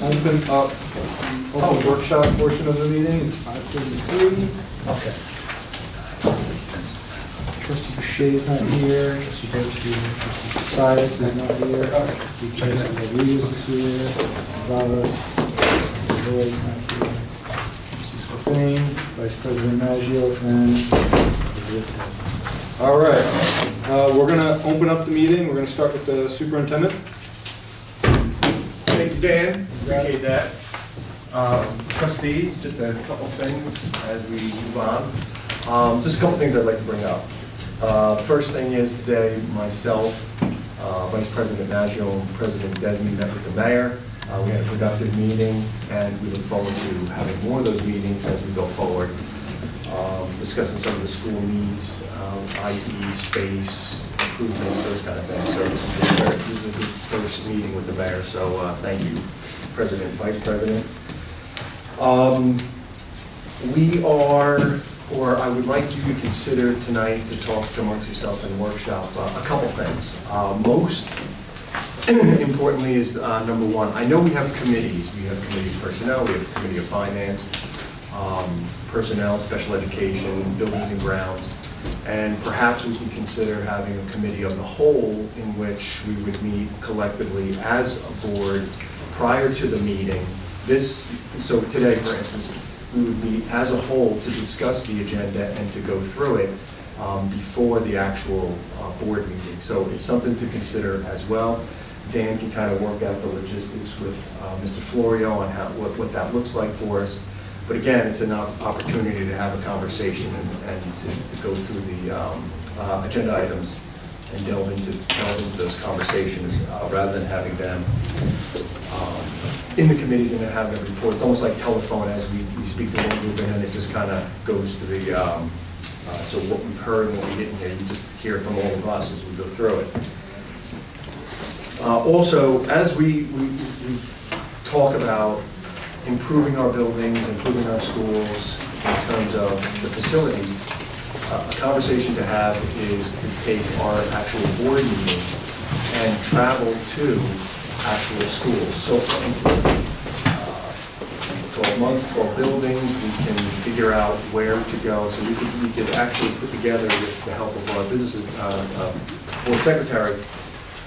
open up the workshop portion of the meeting. It's 5:33. Okay. Trustee Boucher is not here. Trustee Burgess, Trustee Sias is not here. Trustee Rodriguez is here. Valas, Trustee Roy is not here. Trustee Swaffane, Vice President Maggio, and all right. We're going to open up the meeting. We're going to start with the superintendent. Thank you, Dan. Appreciate that. Trustees, just a couple things as we move on. Just a couple things I'd like to bring up. The first thing is today, myself, Vice President Maggio, and President Desmond met with the mayor. We had a productive meeting, and we look forward to having more of those meetings as we go forward, discussing some of the school needs, i.e. space, improvements, those kind of things. So this is the first meeting with the mayor, so thank you, President and Vice President. I would like you to consider tonight to talk amongst yourself in the workshop a couple things. Most importantly is number one, I know we have committees. We have committee of personnel, we have committee of finance, personnel, special education, buildings and grounds, and perhaps we can consider having a committee of the whole in which we would meet collectively as a board prior to the meeting. So today, for instance, we would meet as a whole to discuss the agenda and to go through it before the actual board meeting. So it's something to consider as well. Dan can kind of work out the logistics with Mr. Florio on what that looks like for us. But again, it's an opportunity to have a conversation and to go through the agenda items and delve into those conversations rather than having them in the committees and then having a report. It's almost like telephone as we speak to one group and then it just kind of goes to the, so what we've heard and what we didn't hear, you just hear from all of us as we go through it. Also, as we talk about improving our buildings, improving our schools in terms of the facilities, a conversation to have is to take our actual board meeting and travel to actual schools. So for instance, 12 months, 12 buildings, we can figure out where to go. So we could actually put together, with the help of our business board secretary,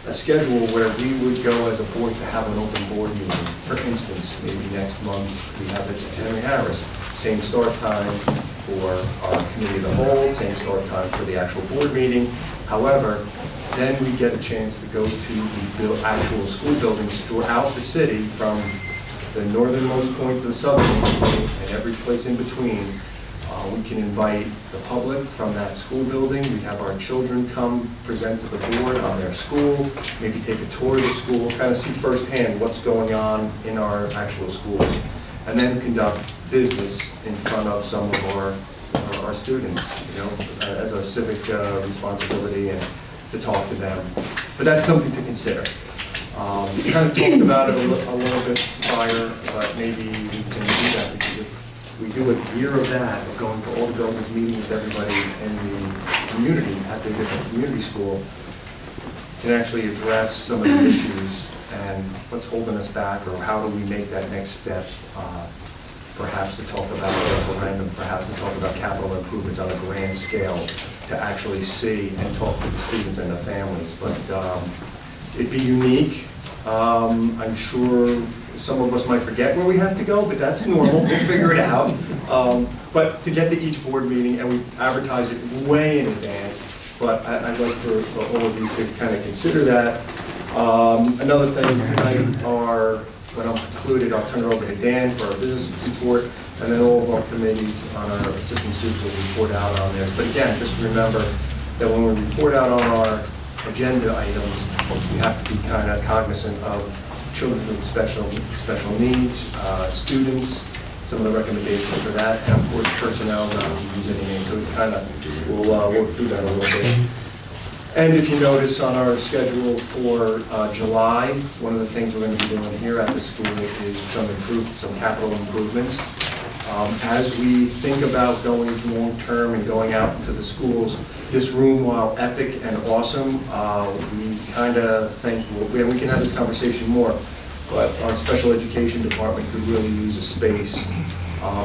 a schedule where we would go as a board to have an open board meeting. For instance, maybe next month we have it at Henry Harris. Same start time for our committee of the whole, same start time for the actual board meeting. However, then we get a chance to go to the actual school buildings throughout the city, from the northernmost point to the southernmost point and every place in between. We can invite the public from that school building. We have our children come present to the board on their school, maybe take a tour of the school, kind of see firsthand what's going on in our actual schools, and then conduct business in front of some of our students, as a civic responsibility, and to talk to them. But that's something to consider. We kind of talked about it a little bit prior, but maybe we can do that, because if we do a year of that, of going to all the buildings, meeting with everybody in the community at their different community school, can actually address some of the issues and what's holding us back, or how do we make that next step, perhaps to talk about referendum, perhaps to talk about capital improvements on a grand scale, to actually see and talk to the students and the families. But it'd be unique. I'm sure some of us might forget where we have to go, but that's normal. We'll figure it out. But to get to each board meeting, and we advertise it way in advance, but I'd like for all of you to kind of consider that. Another thing tonight, when I'm concluded, I'll turn it over to Dan for our business support, and then all of our committees on our assistant suits will report out on theirs. But again, just remember that when we report out on our agenda items, we have to be kind of cognizant of children with special needs, students, some of the recommendations for that, and of course personnel not using any name. So it's kind of, we'll work through that a little bit. And if you notice on our schedule for July, one of the things we're going to be doing here at the school is some capital improvements. As we think about going long-term and going out into the schools, this room, while epic and awesome, we kind of think, well, we can have this conversation more, but our special education department could really use a space.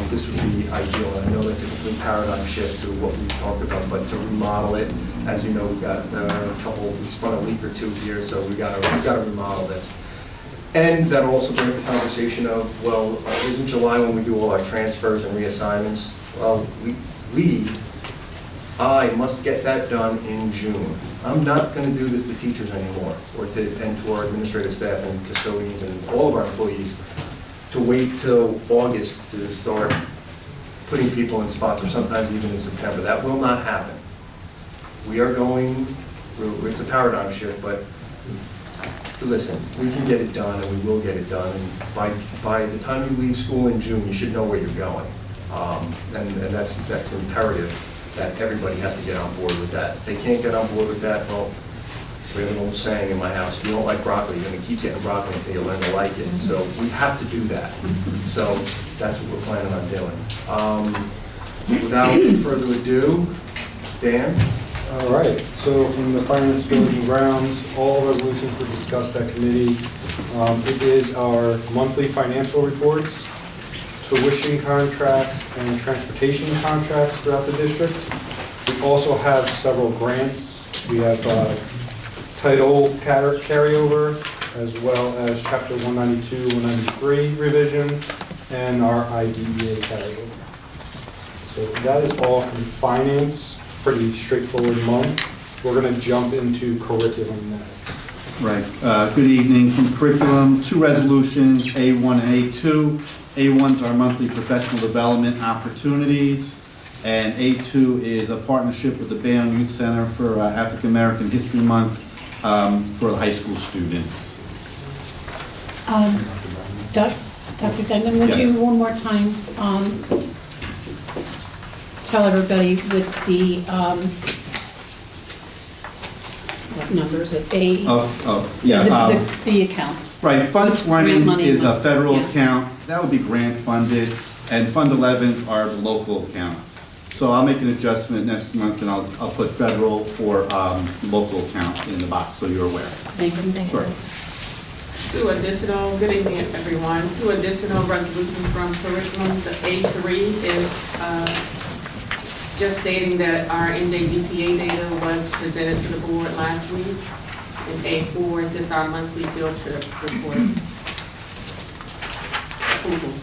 This would be ideal, and I know that's a complete paradigm shift to what we talked about, but to remodel it, as you know, we've got we spent a week or two here, so we got to remodel this. And that'll also bring up the conversation of, well, isn't July when we do all our transfers and reassignments? Well, I must get that done in June. I'm not going to do this to teachers anymore, and to our administrative staff and custodians and all of our employees, to wait till August to start putting people in spots, or sometimes even in September. That will not happen. We are going, it's a paradigm shift, but listen, we can get it done, and we will get it done. And by the time you leave school in June, you should know where you're going. And that's imperative that everybody has to get on board with that. If they can't get on board with that, well, we have an old saying in my house, if you don't like broccoli, you're going to keep getting broccoli until you learn to like it. So we have to do that. So that's what we're planning on doing. Without further ado, Dan? All right, so from the Finance, Building and Grounds, all resolutions were discussed at committee. It is our monthly financial reports, tuition contracts, and transportation contracts throughout the district. We also have several grants. We have title carryover, as well as Chapter 192, 193 revision, and our IDEA carryover. So that is all from finance. Pretty straightforward month. We're going to jump into curriculum next. Right. Good evening. From curriculum, 2 resolutions, A1 and A2. A1 is our monthly professional development opportunities, and A2 is a partnership with the Bayonne Youth Center for African American History Month for the high school students. Dr. Denman, would Yes. you one more time tell everybody with the, what number is it? The accounts. Right, Fund Grant 20 money is a was- federal yeah. account. That would be grant funded, and Fund 11 are the local account. So I'll make an adjustment next month, and I'll put federal or local account in the box, so you're aware. Thank you. Sure. Good evening, everyone. 2 additional resolutions from curriculum. The A3 is just stating that our NJDPA data was presented to the board last week. And A4 is just our monthly field trip report. Approval.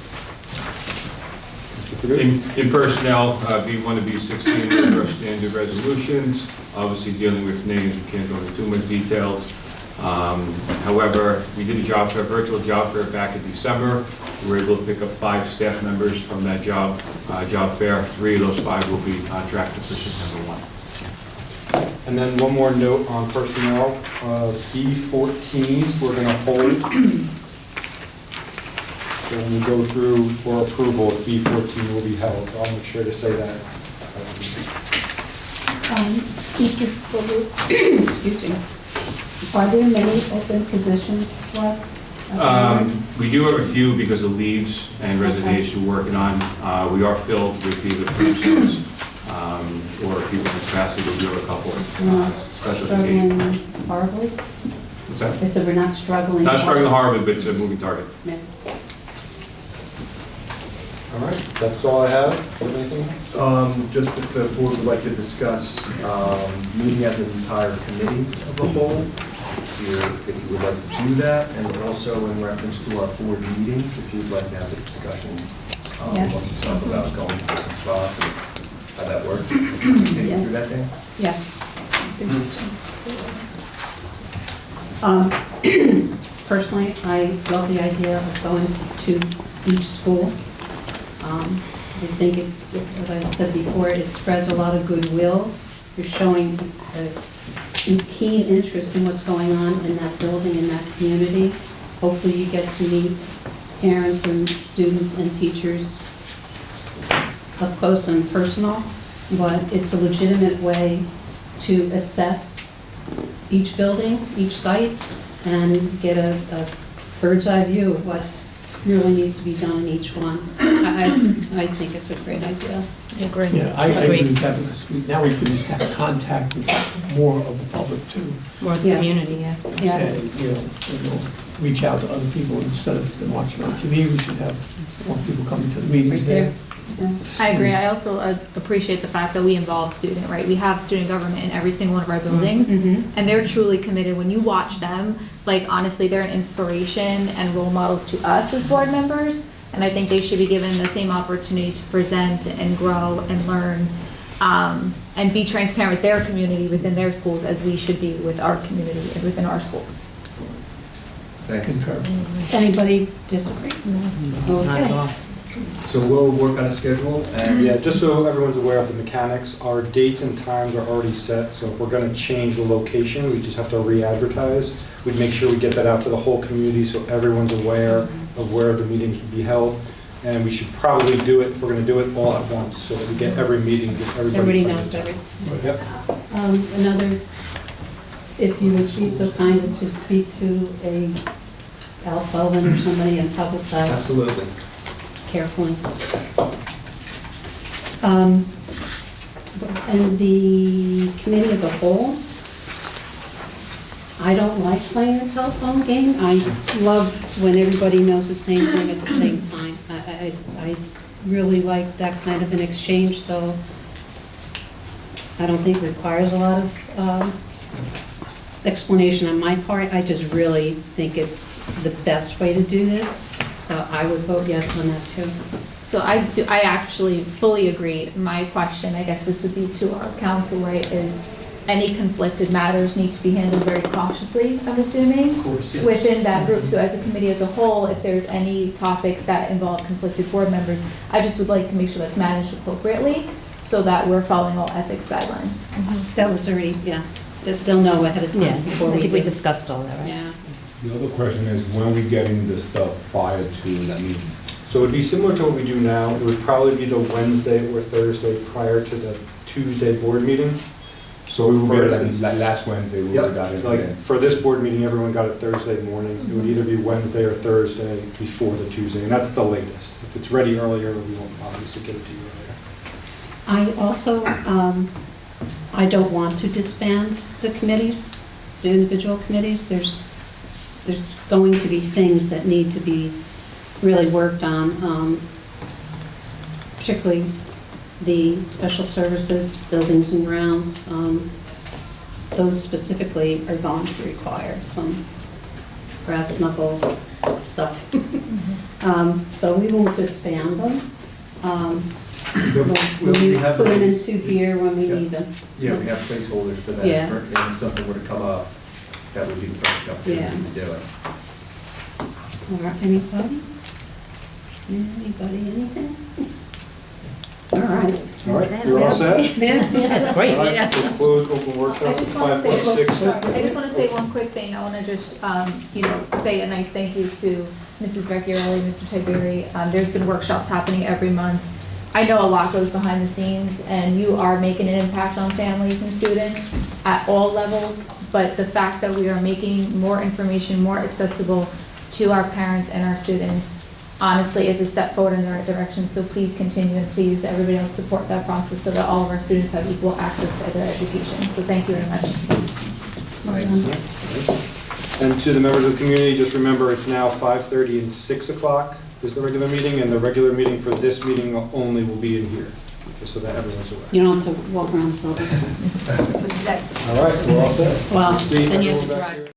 In personnel, B1 and B16 are our standard resolutions. Obviously, dealing with names, we can't go into too much details. However, we did a virtual job fair back in December. We were able to pick up 5 staff members from that job fair. 3 of those 5 will be contracted for September 1. And then one more note on personnel, B14, we're going to hold. So when we go through for approval, B14 will be held. I'll make sure to say that. Mr. Fuller, excuse me, are there many open positions left? We do have a few because of leaves and resignation we're working on. We are filled with either persons or people in capacity. We do have a couple special education. Struggling horribly? What's that? I said we're not struggling. Not struggling horribly, but it's a moving target. Yeah. All right, that's all I have. Do you have anything else? Just if the board would like to discuss meeting as an entire committee of the whole, if you would like to do that, and also in reference to our board meetings, if you'd like to have a discussion Yes. amongst yourself about going to different spots and how that works. Can you take me Yes. through that, Dan? Yes. Personally, I love the idea of going to each school. I think, as I said before, it spreads a lot of goodwill. You're showing a keen interest in what's going on in that building, in that community. Hopefully you get to meet parents and students and teachers up close and personal, but it's a legitimate way to assess each building, each site, and get a bird's eye view of what really needs to be done in each one. I think it's a great idea. Agree. Yeah, I agree with that, because now we can have contact with more of the public too. More of the Yes. community, yeah. Yes. And, reach out to other people instead of them watching on TV. We should have more people coming to the meetings Right there. there. Yeah. I agree. I also appreciate the fact that we involve student, right? We have student government in every single one of our buildings, Mhm. and they're truly committed. When you watch them, like honestly, they're an inspiration and role models to us as board members, and I think they should be given the same opportunity to present and grow and learn, and be transparent with their community within their schools as we should be with our community and within our schools. Thank you. Concur. Anybody disagree? Okay. So we'll work on a schedule and Yeah, just so everyone's aware of the mechanics, our dates and times are already set, so if we're gonna change the location, we just have to re-advertise. We'd make sure we get that out to the whole community so everyone's aware of where the meetings would be held. And we should probably do it, if we're gonna do it all at once, so that we get every meeting, get everybody. Everybody present. knows everything. Yep. Another, if you would be so kind as to speak to a Al Sullivan or somebody and publicize absolutely. carefully. And the committee as a whole, I don't like playing a telephone game. I love when everybody knows the same thing at the same time. I really like that kind of an exchange, so I don't think it requires a lot of explanation on my part. I just really think it's the best way to do this, so I would vote yes on that too. So I actually fully agree. My question, I guess this would be to our council, right, is any conflicted matters need to be handled very cautiously, I'm assuming, Of course, yes. within that group. So as a committee as a whole, if there's any topics that involve conflicted board members, I just would like to make sure that's managed appropriately so that we're following all ethics guidelines. That was already, yeah, they'll know ahead of Yeah, time before I we think we do. discussed all that, right? Yeah. The other question is, when are we getting this stuff prior to that meeting? So it'd be similar to what we do now. It would probably be the Wednesday or Thursday prior to the Tuesday board meeting. So we will For get it instance- like last Wednesday, we would've got it Like, then. for this board meeting, everyone got it Thursday morning. It would either be Wednesday or Thursday before the Tuesday, and that's the latest. If it's ready earlier, we won't obviously get it to you earlier. I also, I don't want to disband the committees, the individual committees. There's going to be things that need to be really worked on, particularly the special services, buildings and grounds. Those specifically are going to require some brass knuckle stuff. So we won't disband them. We'll put them into gear when we need them. Yeah, we have placeholders for that. Yeah. If something were to come up, that would be the perfect opportunity to do it. All right, anybody? Anybody, anything? All right. All right, you're all set? That's great. All right, we'll close open workshop I at just want to say, 5:06. I just want to say one quick thing. I want to just, say a nice thank you to Mrs. Vecchiarelli, Mr. Tiberi. There's been workshops happening every month. I know a lot goes behind the scenes, and you are making an impact on families and students at all levels, but the fact that we are making more information more accessible to our parents and our students honestly is a step forward in the right direction. So please continue, and please, everybody else, support that process so that all of our students have equal access to their education. So thank you very much. And to the members of the community, just remember, it's now 5:30 and 6 o'clock is the regular meeting, and the regular meeting for this meeting only will be in here, just so that everyone's aware. You don't have to walk around the building. All right, we're all set. Well, See then you have everyone to back drive. here.